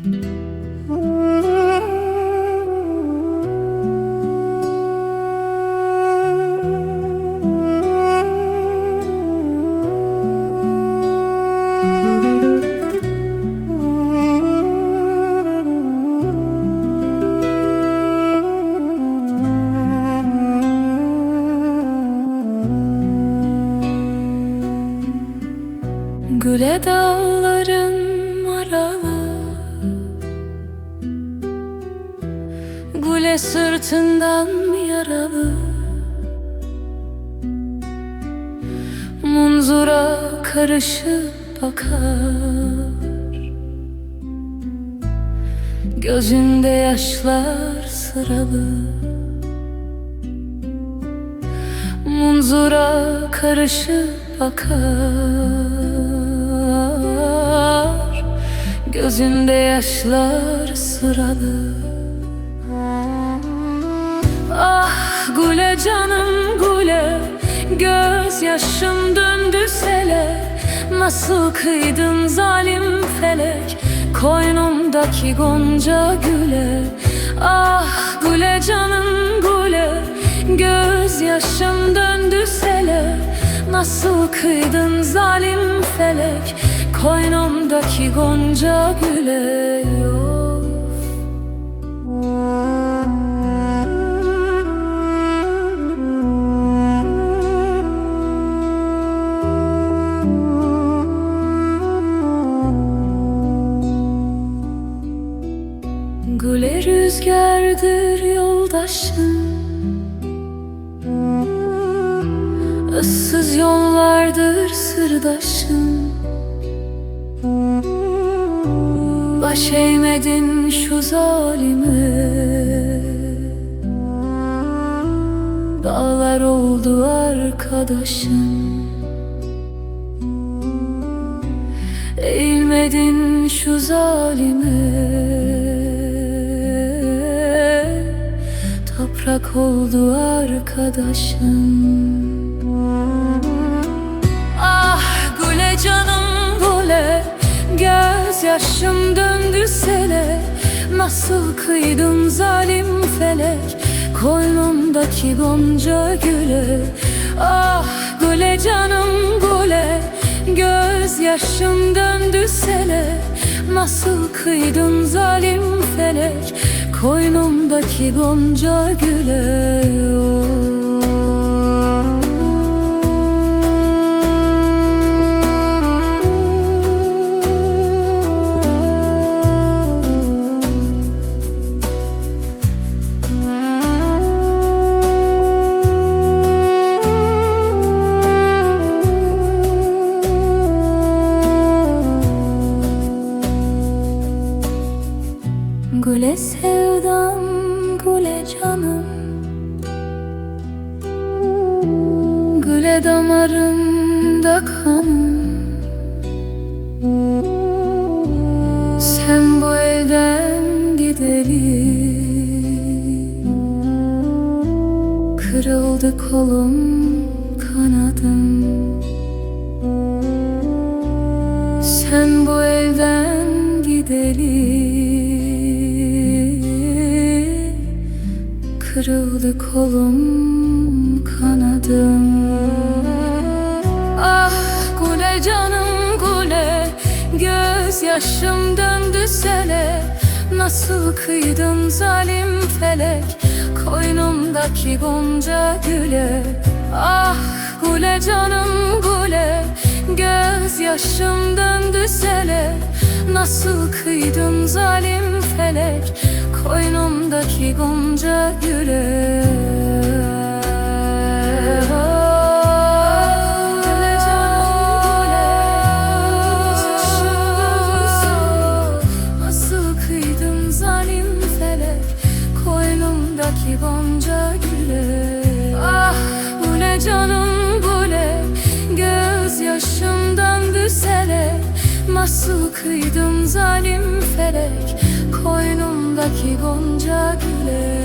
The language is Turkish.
Güle dağların aralı, güle sırtından yaralı, munzura karışıp bakar, gözünde yaşlar sıralı. Munzura karışıp bakar, gözünde yaşlar sıralı. Ah güle canım güle, gözyaşım döndü sele. Nasıl kıydın zalim felek, koynumdaki gonca güle. Ah güle canım güle, gözyaşım döndü sele. Nasıl kıydın zalim felek, koynumdaki gonca güle. Güle rüzgardır yoldaşım, ıssız yollardır sırdaşım. Baş eğmedin şu zalime, dağlar oldu arkadaşım. Eğilmedin şu zalime, toprak oldu arkadaşım. Ah güle canım güle, gözyaşım döndü sele. Nasıl kıydın zalim felek, koynumdaki gonca güle. Ah güle canım güle, gözyaşım döndü sele. Nasıl kıydın zalim felek, koynumdaki gonca güle. Güle sevdam, güle canım, güle damarımda kanım. Sen bu elden gideli, kırıldı kolum kanadım. Sen bu elden gideli, kırıldı kolum kanadım. Ah güle canım güle, gözyaşım döndü sele. Nasıl kıydın zalim felek, koynumdaki gonca güle. Ah güle canım güle, gözyaşım döndü sele. Nasıl kıydın zalim felek, koynumdaki gonca güle. Nasıl kıydın zalim felek, koynumdaki gonca güle. Ah güle canım güle, gözyaşım döndü sele. Nasıl kıydın zalim felek, koynumdaki gonca güle.